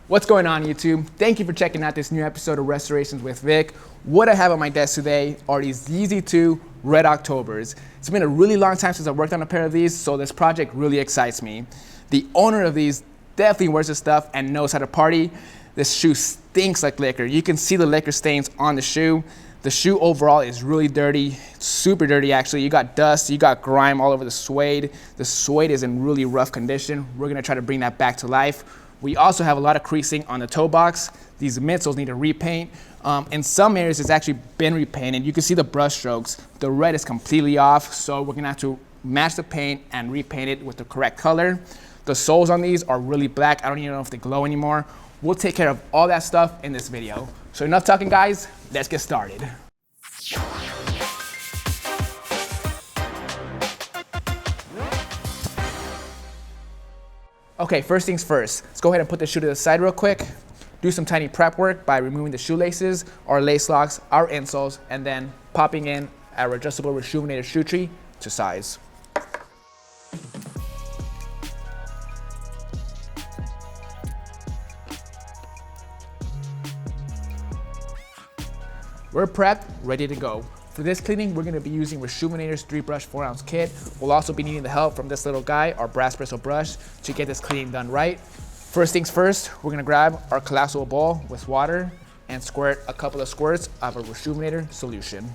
What's going on, YouTube? Thank you for checking out this new episode of Restorations with Vic. What I have on my desk today are these Yeezy 2 Red Octobers. It's been a really long time since I worked on a pair of these, so this project really excites me. The owner of these definitely wears this stuff and knows how to party. This shoe stinks like liquor. You can see the liquor stains on the shoe. The shoe overall is really dirty, super dirty actually. You got dust, you got grime all over the suede. The suede is in really rough condition. We're gonna try to bring that back to life. We also have a lot of creasing on the toe box. These midsoles need a repaint. In some areas it's actually been repainted. You can see the brush strokes. The red is completely off, so we're gonna have to match the paint and repaint it with the correct color. The soles on these are really black. I don't even know if they glow anymore. We'll take care of all that stuff in this video. So enough talking, guys, let's get started. Okay, first things first, let's go ahead and put the shoe to the side real quick. Do some tiny prep work by removing the shoelaces, our lace locks, our insoles, and then popping in our adjustable Reshoevn8r shoe tree to size. We're prepped, ready to go. For this cleaning, we're gonna be using Reshoevn8r's 3-brush 4-ounce kit. We'll also be needing the help from this little guy, our brass bristle brush, to get this cleaning done right. First things first, we're gonna grab our collapsible bowl with water and squirt a couple of squirts of a Reshoevn8r solution.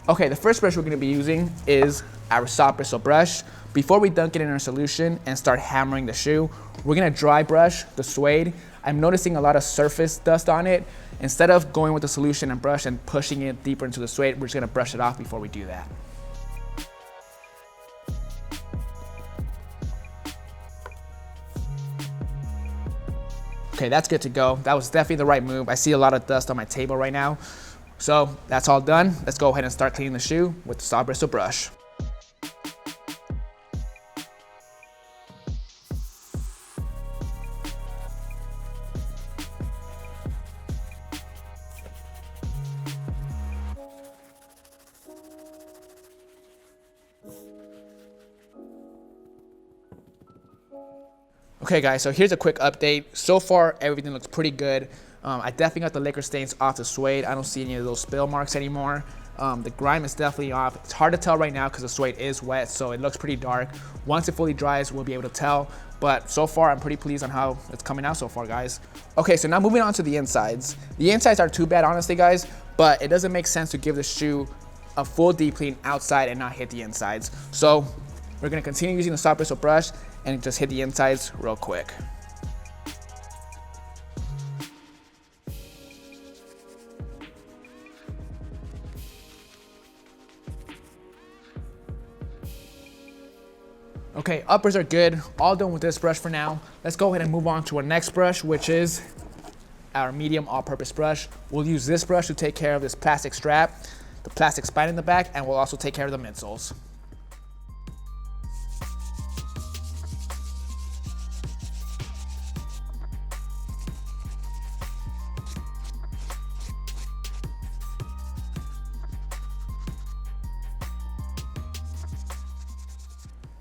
Okay, the first brush we're gonna be using is our soft bristle brush. Before we dunk it in our solution and start hammering the shoe, we're gonna dry brush the suede. I'm noticing a lot of surface dust on it. Instead of going with the solution and brush and pushing it deeper into the suede, we're just gonna brush it off before we do that. Okay, that's good to go. That was definitely the right move. I see a lot of dust on my table right now. So that's all done. Let's go ahead and start cleaning the shoe with the soft bristle brush. Okay guys, so here's a quick update. So far, everything looks pretty good. I definitely got the liquor stains off the suede. I don't see any of those spill marks anymore. The grime is definitely off. It's hard to tell right now because the suede is wet, so it looks pretty dark. Once it fully dries, we'll be able to tell. But so far, I'm pretty pleased on how it's coming out so far, guys. Okay, so now moving on to the insides. The insides aren't too bad, honestly, guys, but it doesn't make sense to give the shoe a full deep clean outside and not hit the insides. So we're gonna continue using the soft bristle brush and just hit the insides real quick. Okay, uppers are good. All done with this brush for now. Let's go ahead and move on to our next brush, which is our medium all-purpose brush. We'll use this brush to take care of this plastic strap, the plastic spine in the back, and we'll also take care of the midsoles.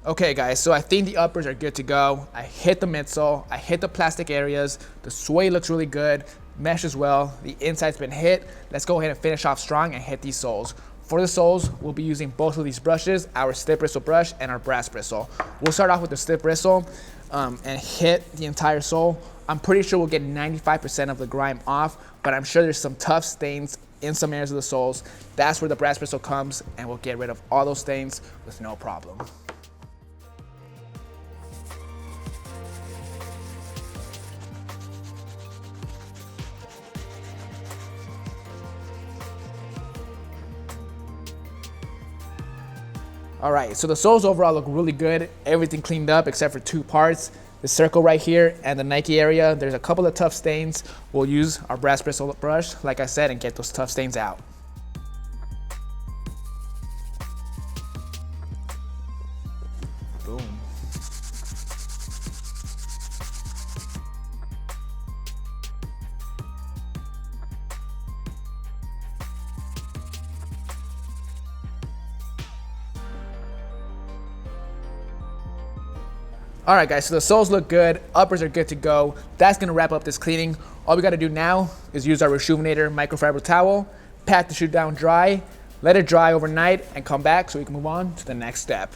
Okay guys, so I think the uppers are good to go. I hit the midsole, I hit the plastic areas, the suede looks really good, mesh as well, the inside's been hit. Let's go ahead and finish off strong and hit these soles. For the soles, we'll be using both of these brushes, our stiff bristle brush and our brass bristle. We'll start off with the stiff bristle and hit the entire sole. I'm pretty sure we'll get 95% of the grime off, but I'm sure there's some tough stains in some areas of the soles. That's where the brass bristle comes, and we'll get rid of all those stains with no problem. All right, so the soles overall look really good. Everything cleaned up except for two parts. The circle right here and the Nike area, there's a couple of tough stains. We'll use our brass bristle brush, like I said, and get those tough stains out. Boom. All right, guys, so the soles look good, uppers are good to go. That's gonna wrap up this cleaning. All we gotta do now is use our Reshoevn8r microfiber towel, pat the shoe down dry, let it dry overnight, and come back so we can move on to the next step.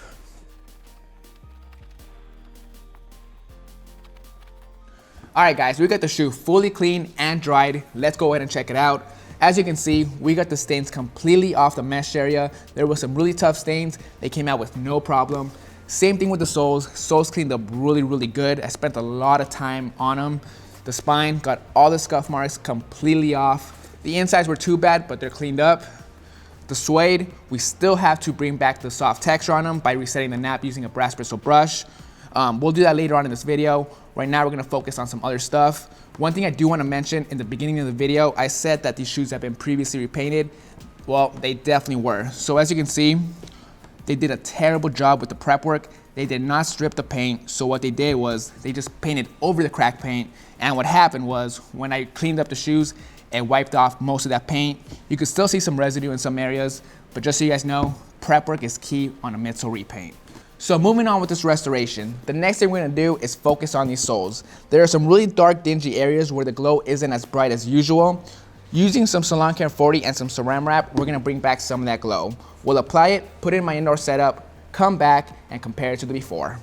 All right, guys, we got the shoe fully clean and dried. Let's go ahead and check it out. As you can see, we got the stains completely off the mesh area. There was some really tough stains. They came out with no problem. Same thing with the soles. Soles cleaned up really, really good. I spent a lot of time on them. The spine got all the scuff marks completely off. The insides were too bad, but they're cleaned up. The suede, we still have to bring back the soft texture on them by resetting the nap using a brass bristle brush. We'll do that later on in this video. Right now we're gonna focus on some other stuff. One thing I do wanna mention, in the beginning of the video, I said that these shoes have been previously repainted. Well, they definitely were. So as you can see, they did a terrible job with the prep work. They did not strip the paint. So what they did was they just painted over the cracked paint. And what happened was when I cleaned up the shoes, it wiped off most of that paint. You could still see some residue in some areas, but just so you guys know, prep work is key on a midsole repaint. So moving on with this restoration, the next thing we're gonna do is focus on these soles. There are some really dark, dingy areas where the glow isn't as bright as usual. Using some Salon Care 40 and some Saran Wrap, we're gonna bring back some of that glow. We'll apply it, put it in my indoor setup, come back, and compare it to the before.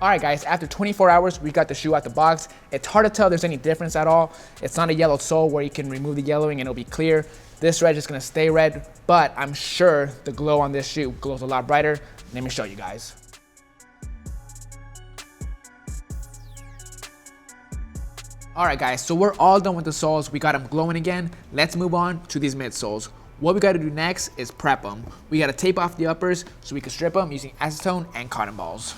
All right, guys, after 24 hours, we got the shoe out the box. It's hard to tell there's any difference at all. It's not a yellow sole where you can remove the yellowing and it'll be clear. This red is gonna stay red, but I'm sure the glow on this shoe glows a lot brighter. Let me show you guys. All right, guys, so we're all done with the soles. We got them glowing again. Let's move on to these midsoles. What we gotta do next is prep them. We gotta tape off the uppers so we can strip them using acetone and cotton balls.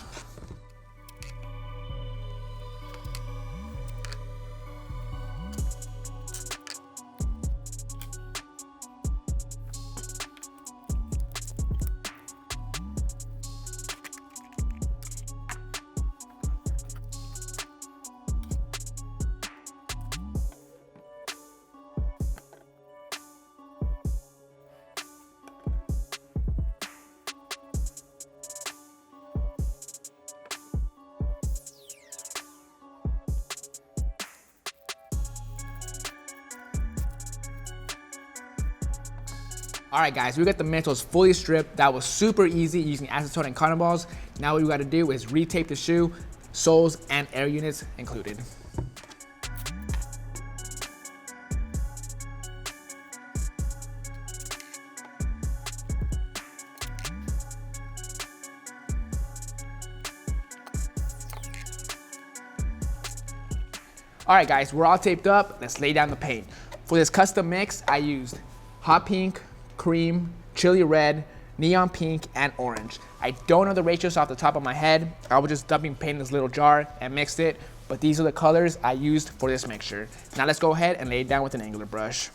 All right, guys, we got the midsoles fully stripped. That was super easy using acetone and cotton balls. Now what we gotta do is retape the shoe, soles and air units included. All right, guys, we're all taped up. Let's lay down the paint. For this custom mix, I used hot pink, cream, chili red, neon pink, and orange. I don't know the ratios off the top of my head. I was just dumping paint in this little jar and mixed it, but these are the colors I used for this mixture. Now let's go ahead and lay it down with an angular brush.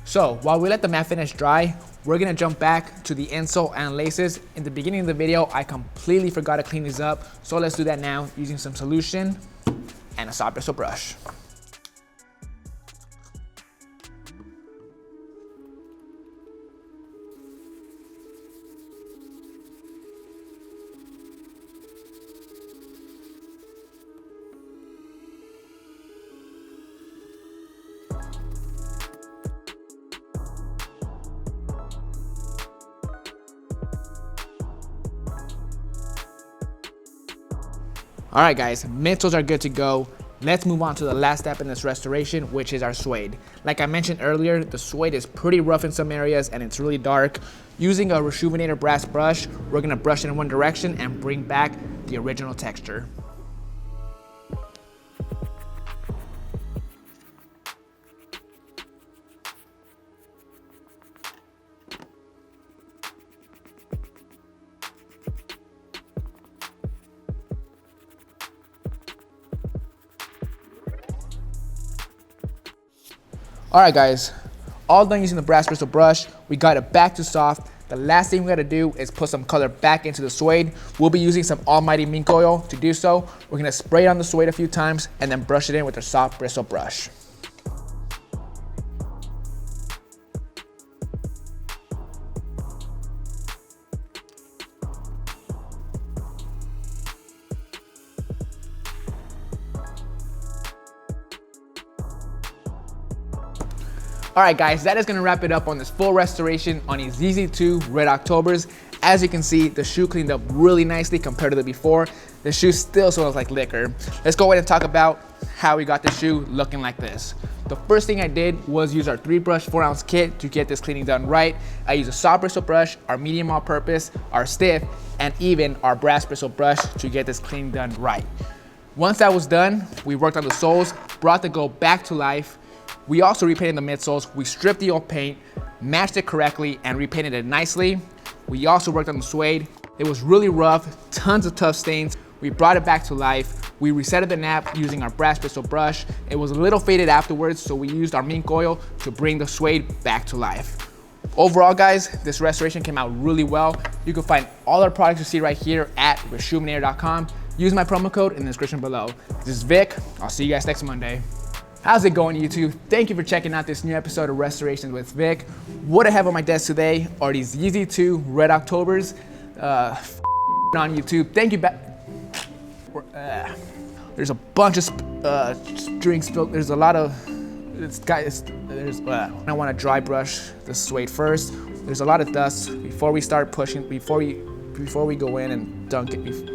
So while we let the matte finish dry, we're gonna jump back to the insole and laces. In the beginning of the video, I completely forgot to clean these up. So let's do that now using some solution and a soft bristle brush. All right, guys, midsoles are good to go. Let's move on to the last step in this restoration, which is our suede. Like I mentioned earlier, the suede is pretty rough in some areas and it's really dark. Using a Reshoevn8r brass brush, we're gonna brush it in one direction and bring back the original texture. All right, guys, all done using the brass bristle brush. We got it back to soft. The last thing we gotta do is put some color back into the suede. We'll be using some almighty mink oil to do so. We're gonna spray it on the suede a few times and then brush it in with our soft bristle brush. All right, guys, that is gonna wrap it up on this full restoration on these Yeezy 2 Red Octobers. As you can see, the shoe cleaned up really nicely compared to the before. The shoe still smells like liquor. Let's go ahead and talk about how we got the shoe looking like this. The first thing I did was use our 3-brush 4-ounce kit to get this cleaning done right. I used a soft bristle brush, our medium all-purpose, our stiff, and even our brass bristle brush to get this cleaning done right. Once that was done, we worked on the soles, brought the go back to life. We also repainted the midsoles. We stripped the old paint, matched it correctly, and repainted it nicely. We also worked on the suede. It was really rough, tons of tough stains. We brought it back to life. We resetted the nap using our brass bristle brush. It was a little faded afterwards, so we used our mink oil to bring the suede back to life. Overall, guys, this restoration came out really well. You can find all our products you see right here at Reshoevn8r.com. Use my promo code in the description below. This is Vic. I'll see you guys next Monday. How's it going, YouTube? Thank you for checking out this new episode of Restorations with Vic. What I have on my desk today are these Yeezy 2 Red Octobers on YouTube. Thank you there's a bunch of drinks spilled. There's a lot of, I want to dry brush the suede first. There's a lot of dust before we start pushing, before we go in and dunk it.